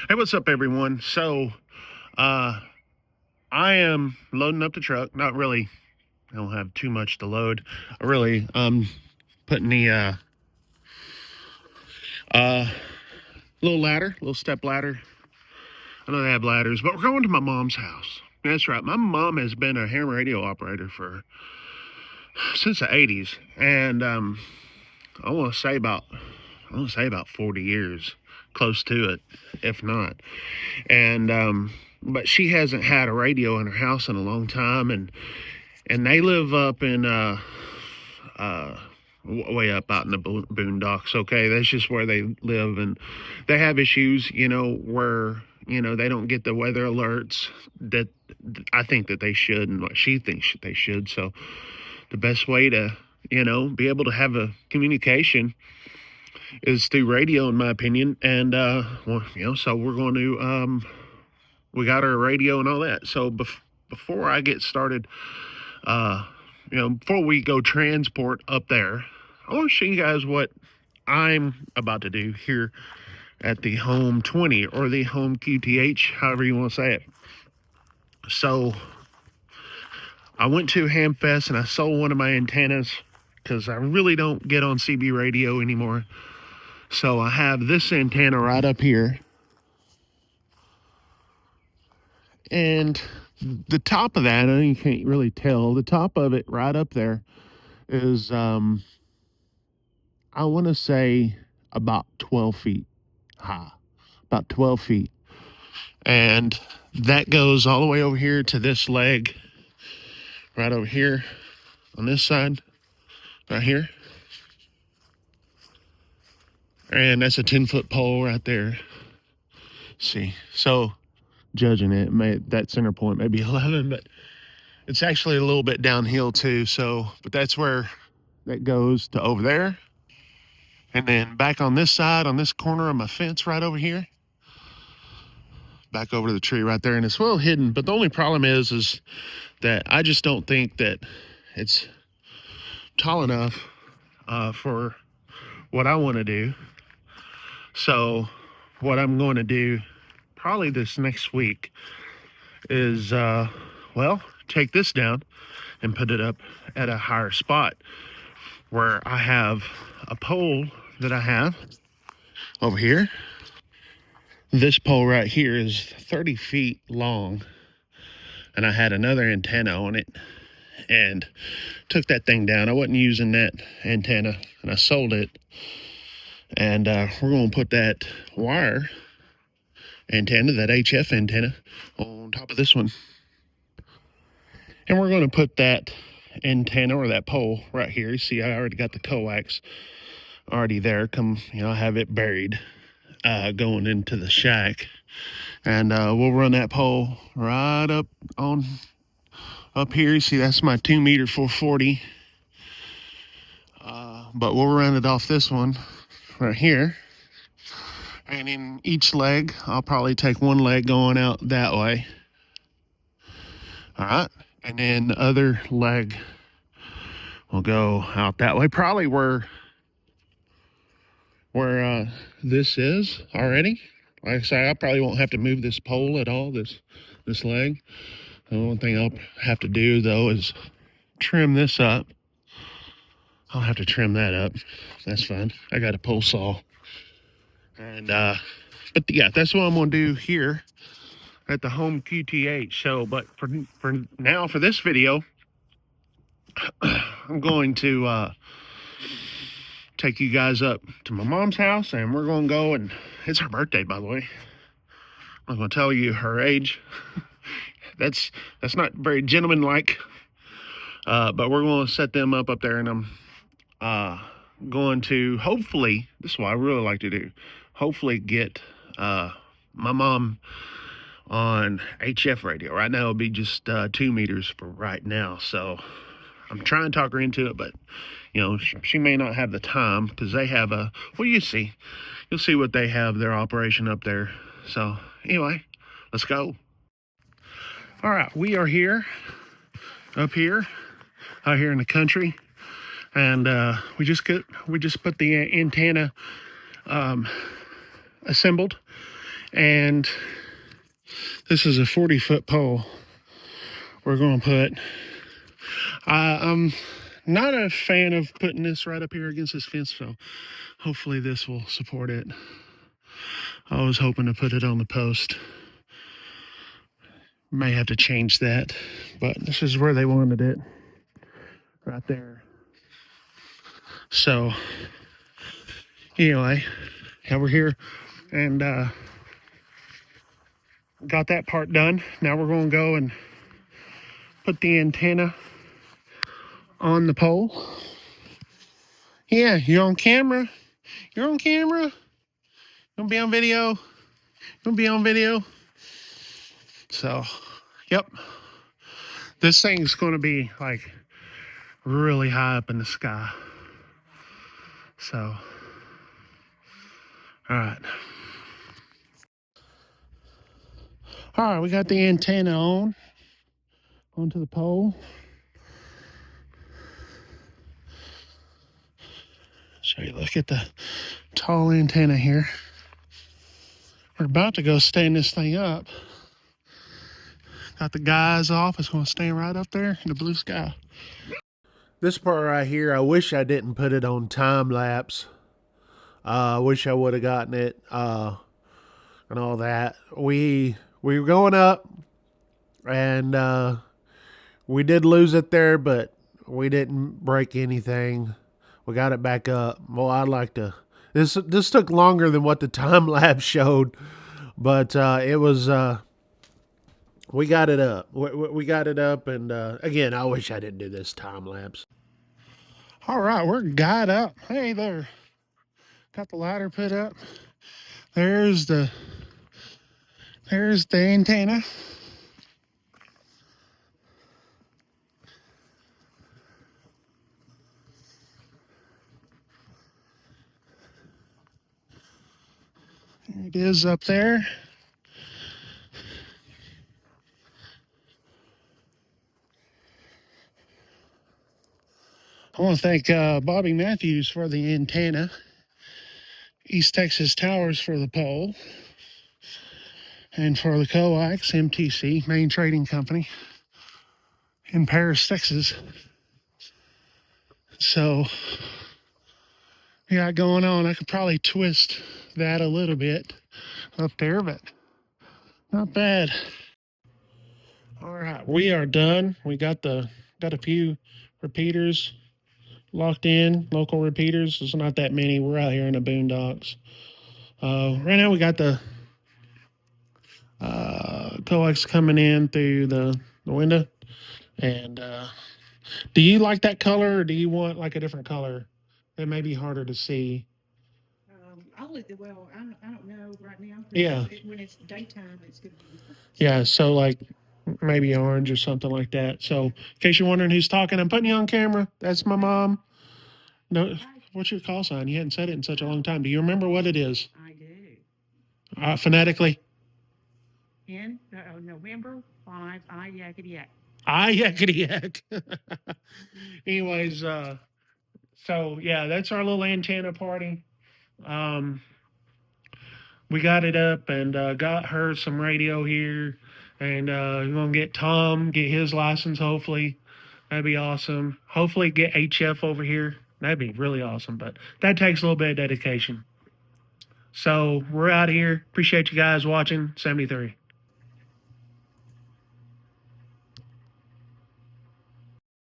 Hey, what's up, everyone? So, I am loading up the truck. Not really. I don't have too much to load. I really, putting the uh, little ladder, little step ladder. I know they have ladders, but we're going to my mom's house. That's right. My mom has been a ham radio operator since the '80s, and I want to say about 40 years, close to it, if not. And but she hasn't had a radio in her house in a long time, and they live up in uh, way up out in the boondocks. Okay, that's just where they live, and they have issues, where they don't get the weather alerts that I think that they should, and what she thinks they should. So the best way to be able to have a communication is through radio, in my opinion. And so we're going to we got our radio and all that. So before I get started, before we go transport up there, I want to show you guys what I'm about to do here at the Home 20 or the Home QTH, however you want to say it. So I went to Hamfest and I sold one of my antennas because I really don't get on CB radio anymore. So I have this antenna right up here. And the top of that, I know you can't really tell, the top of it right up there is, I want to say about 12 feet high, about 12 feet. And that goes all the way over here to this leg, right over here on this side, right here. And that's a 10-foot pole right there. See, so judging it, that center point may be 11, but it's actually a little bit downhill too. So, but that's where that goes to over there. And then back on this side, on this corner of my fence right over here, back over to the tree right there. And it's well hidden, but the only problem is that I just don't think that it's tall enough for what I want to do. So what I'm going to do probably this next week is, take this down and put it up at a higher spot where I have a pole that I have over here. This pole right here is 30 feet long, and I had another antenna on it and took that thing down. I wasn't using that antenna, and I sold it. And we're going to put that wire antenna, that HF antenna, on top of this one. And we're going to put that antenna or that pole right here. You see, I already got the coax already there. I have it buried going into the shack. And we'll run that pole right up here. You see, that's my 2-meter 440. But we'll run it off this one right here. And in each leg, I'll probably take one leg going out that way. All right. And then the other leg will go out that way. Probably where this is already. Like I say, I probably won't have to move this pole at all, this leg. The only thing I'll have to do, though, is trim this up. I'll have to trim that up. That's fine. I got a pole saw. And, but yeah, that's what I'm going to do here at the Home QTH. So, but for now, for this video, I'm going to take you guys up to my mom's house, and we're going to go, and it's her birthday, by the way. I'm going to tell you her age. That's not very gentlemanlike, but we're going to set them up there, and I'm going to hopefully, this is what I really like to do, hopefully get my mom on HF radio. Right now it'll be just 2 meters for right now, so I'm trying to talk her into it, but she may not have the time, because they have you'll see what they have, their operation up there. So anyway, let's go. All right, we are here, out here in the country, and we just put the antenna assembled, And this is a 40-foot pole we're going to put. I'm not a fan of putting this right up here against this fence, so hopefully this will support it. I was hoping to put it on the post. May have to change that, but this is where they wanted it, right there. So anyway, yeah, we're here and got that part done. Now we're going to go and put the antenna on the pole. Yeah, you're on camera. You're on camera. You gonna be on video. You gonna be on video. So, yep. This thing's gonna be like really high up in the sky. So, all right. All right, we got the antenna onto the pole. So you look at the tall antenna here. We're about to go stand this thing up. Got the guy's off. It's going to stand right up there in the blue sky. This part right here, I wish I didn't put it on time lapse. I wish I would have gotten it and all that. We were going up, and we did lose it there, but we didn't break anything. We got it back up. Well, I'd like to. This took longer than what the time lapse showed, but it was. We got it up. We got it up, and again, I wish I didn't do this time lapse. All right, we're got up. Hey there. Got the ladder put up. There's the antenna. There it is up there. I want to thank Bobby Matthews for the antenna, East Texas Towers for the pole, and for the coax, MTC, Main Trading Company, in Paris, Texas. So, we got going on. I could probably twist that a little bit up there, but not bad. All right, we are done. We got a few repeaters locked in, local repeaters. There's not that many. We're out here in the boondocks. Right now we got the coax coming in through the window. And do you like that color, or do you want like a different color that may be harder to see? I don't know right now. Yeah. When it's daytime, it's going to be different. Yeah, so like maybe orange or something like that. So in case you're wondering who's talking, I'm putting you on camera. That's my mom. No, what's your call sign? You hadn't said it in such a long time. Do you remember what it is? I do. Phonetically? In November 5, I yakety yak. I yakety yak. Anyways, so yeah, that's our little antenna party. We got it up and got her some radio here, and we're gonna get Tom get his license. Hopefully, that'd be awesome. Hopefully, get HF over here. That'd be really awesome, but that takes a little bit of dedication. So we're out of here. Appreciate you guys watching. 73.